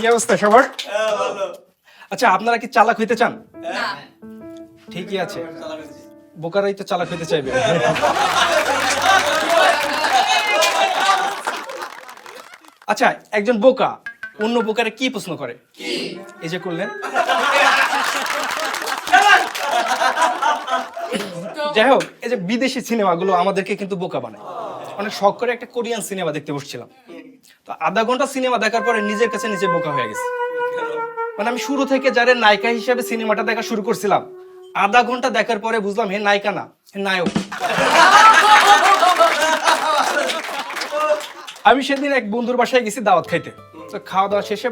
কি অবস্থা সবার? আচ্ছা, আপনারা কি চালাক হইতে চান? ঠিকই আছে, বোকারাই তো চালাক হইতে চাইবে। আচ্ছা, একজন বোকা অন্য বোকারে কি প্রশ্ন করে? এই যে করলেন। যাই হোক, এই যে বিদেশি সিনেমাগুলো আমাদেরকে কিন্তু বোকা বানায়। অনেক শখ করে একটা কোরিয়ান সিনেমা দেখতে বসছিলাম, তো আধা ঘন্টা সিনেমা দেখার পরে নিজের কাছে নিজে বোকা হয়ে গেছে। মানে আমি শুরু থেকে যারা নায়িকা হিসেবে সিনেমাটা দেখা শুরু করছিলাম, আধা ঘন্টা দেখার পরে বুঝলাম হে নায়িকা না, হে নায়ক। আমি সেদিন এক বন্ধুর বাসায় গেছি দাওয়াত খাইতে। তো খাওয়া দাওয়া শেষে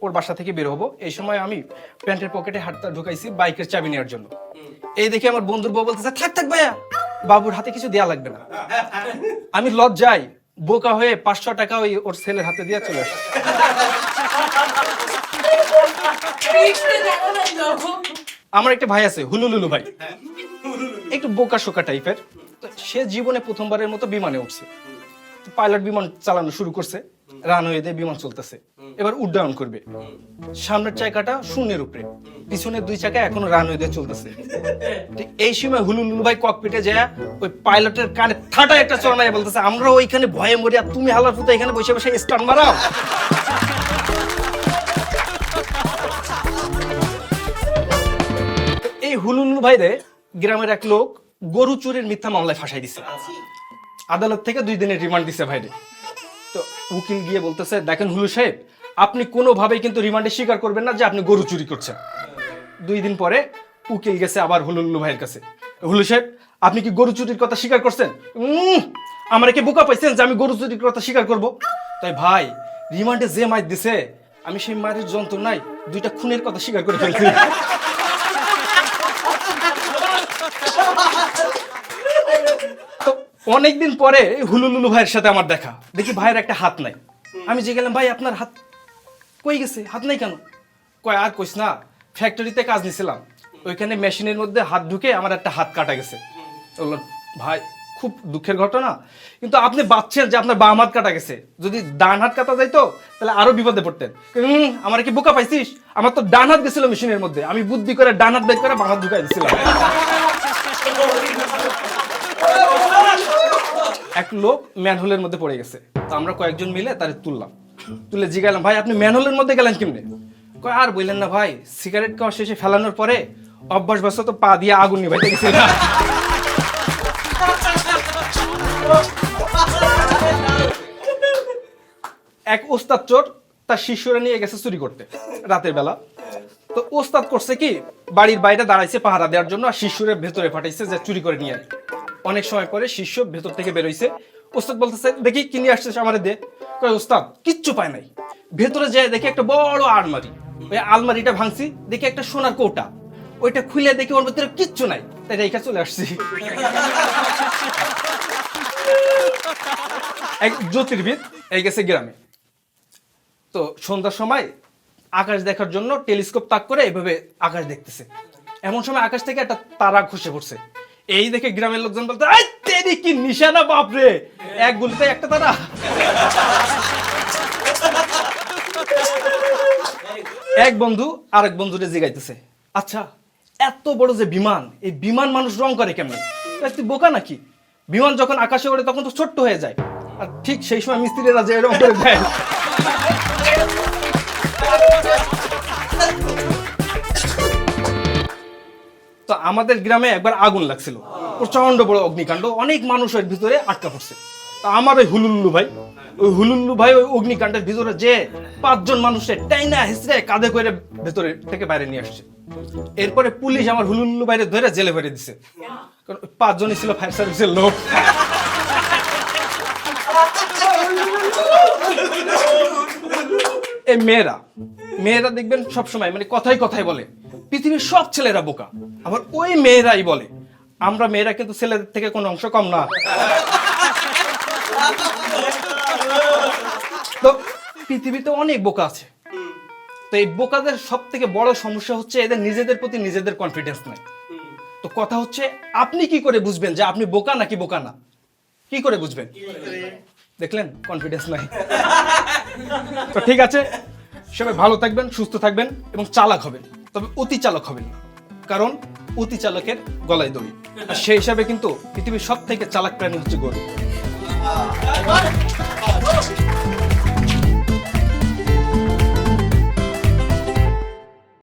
ওর বাসা থেকে বের হবো, এই সময় আমি প্যান্টের পকেটে হাতটা ঢুকাইছি বাইকের চাবি নেওয়ার জন্য। এই দেখে আমার বন্ধুর বউ বলতেছে, থাক থাক ভাইয়া, বাবুর হাতে কিছু দেয়া লাগবে না। আমি লজ্জায় বোকা হয়ে 500 টাকা ওই ওর ছেলের হাতে দিয়ে চলে আসছি। আমার একটা ভাই আছে, হুলুলুলু ভাই, একটু বোকা শোকা টাইপের। সে জীবনে প্রথমবারের মতো বিমানে উঠছে। পাইলট বিমান চালানো শুরু করছে, রানওয়ে দিয়ে বিমান চলতেছে, এবার উড্ডয়ন করবে। সামনের চাকাটা শূন্যের উপরে, পিছনের 2 চাকা এখনো রানওয়ে দিয়ে চলতেছে। ঠিক এই সময় হুলুলুলু ভাই ককপিটে যায় ওই পাইলটের কানে ঠাটা একটা চড়ায় বলতেছে, আমরা ওইখানে ভয়ে মরি আর তুমি হালার ফুতে এখানে বসে বসে স্টান মারাও। এই হুলুলুলু ভাই রে গ্রামের এক লোক গরু চুরির মিথ্যা মামলায় ফাঁসাই দিছে। আদালত থেকে 2 দিনের রিমান্ড দিছে ভাইরে। তো উকিল গিয়ে বলতেছে, দেখেন হুলু সাহেব, আপনি কোনোভাবেই কিন্তু রিমান্ডে স্বীকার করবেন না যে আপনি গরু চুরি করছেন। 2 দিন পরে উকিল গেছে আবার হুলুলুলু ভাইয়ের কাছে, হুলু সাহেব আপনি কি গরু চুরির কথা স্বীকার করছেন? আমার কি বোকা পাইছেন যে আমি গরু চুরির কথা স্বীকার করব? তাই ভাই রিমান্ডে যে মাইর দিছে, আমি সেই মায়ের যন্ত্রণায় 2টা খুনের কথা স্বীকার করে ফেলছি। অনেকদিন পরে হুলুলুলু ভাইয়ের সাথে আমার দেখা, দেখি ভাইয়ের একটা হাত নাই। আমি যে গেলাম, ভাই আপনার হাত কই গেছে, হাত নাই কেন? কয় আর কইস না, ফ্যাক্টরিতে কাজ নিছিলাম, ওইখানে মেশিনের মধ্যে হাত ঢুকে আমার একটা হাত কাটা গেছে। বললাম, ভাই খুব দুঃখের ঘটনা, কিন্তু আপনি বাচ্চেন যে আপনার বাম হাত কাটা গেছে, যদি ডান হাত কাটা যাইতো তাহলে আরো বিপদে পড়তেন। আমার কি বোকা পাইছিস? আমার তো ডান হাত গেছিল মেশিনের মধ্যে, আমি বুদ্ধি করে ডান হাত বের করে বাম হাত ঢুকাই দিছিলাম। এক লোক ম্যানহোলের মধ্যে পড়ে গেছে, তো আমরা কয়েকজন মিলে তারে তুললাম। তুলে জিগাইলাম, ভাই আপনি ম্যানহোলের মধ্যে গেলেন কেমনে? কয় আর বললেন না ভাই, সিগারেট খাওয়া শেষে ফেলানোর পরে অভ্যাসবশত পা দিয়ে আগুন নিভাইতে গেছিলাম। এক ওস্তাদ চোর তার শিষ্যরা নিয়ে গেছে চুরি করতে রাতের বেলা। তো ওস্তাদ করছে কি, বাড়ির বাইরে দাঁড়াইছে পাহারা দেওয়ার জন্য, আর শিষ্যরে ভেতরে পাঠাইছে যে চুরি করে নিয়ে। অনেক সময় পরে শিষ্য ভেতর থেকে বেরোইছে, ওস্তাদ বলতেছে, দেখি কি নিয়ে আসছিস আমারে দে। কয় ওস্তাদ কিচ্ছু পায় নাই। ভেতরে যায় দেখি একটা বড় আলমারি, ওই আলমারিটা ভাঙছি, দেখি একটা সোনার কৌটা, ওইটা খুলে দেখি ওর ভেতরে কিচ্ছু নাই, তাই রেখা চলে আসছি। এক জ্যোতির্বিদ এই গেছে গ্রামে, তো সন্ধ্যার সময় আকাশ দেখার জন্য টেলিস্কোপ তাক করে এইভাবে আকাশ দেখতেছে। এমন সময় আকাশ থেকে একটা তারা খসে পড়ছে। এই দেখে গ্রামের লোকজন বলতে, আই তেরি কি নিশানা বাপরে, এক গুলিতে একটা তারা। এক বন্ধু আরেক বন্ধুরে জিগাইতেছে, আচ্ছা এত বড় যে বিমান, এই বিমান মানুষ রং করে কেমনে? তুই বোকা নাকি? বিমান যখন আকাশে ওড়ে তখন তো ছোট্ট হয়ে যায়, আর ঠিক সেই সময় মিস্ত্রিরা যে রং করে দেয়। তো আমাদের গ্রামে একবার আগুন লাগছিল, প্রচন্ড বড় অগ্নিকাণ্ড, অনেক মানুষের ভিতরে আটকা পড়ছে। তো আমার ওই হুলুল্লু ভাই ওই অগ্নিকাণ্ডের ভিতরে যে 5 জন মানুষের টাইনা হিসড়ে কাঁধে করে ভেতরে থেকে বাইরে নিয়ে আসছে। এরপরে পুলিশ আমার হুলুল্লু ভাইরে ধরে জেলে ভরে দিছে, কারণ 5 জনই ছিল ফায়ার সার্ভিসের লোক। এই মেয়েরা মেয়েরা দেখবেন সবসময় মানে কথাই কথাই বলে পৃথিবীর সব ছেলেরা বোকা, আবার ওই মেয়েরাই বলে আমরা মেয়েরা কিন্তু ছেলেদের থেকে কোনো অংশ কম না। তো পৃথিবীতে অনেক বোকা আছে, তো এই বোকাদের সব থেকে বড় সমস্যা হচ্ছে এদের নিজেদের প্রতি নিজেদের কনফিডেন্স নাই। তো কথা হচ্ছে আপনি কি করে বুঝবেন যে আপনি বোকা নাকি বোকা না? কি করে বুঝবেন? দেখলেন, কনফিডেন্স নাই। তো ঠিক আছে, সবাই ভালো থাকবেন, সুস্থ থাকবেন এবং চালাক হবেন, তবে অতি চালাক হবেন না, কারণ অতি চালকের গলায় দড়ি। আর সেই হিসাবে কিন্তু পৃথিবীর সব থেকে চালাক প্রাণী হচ্ছে গরু।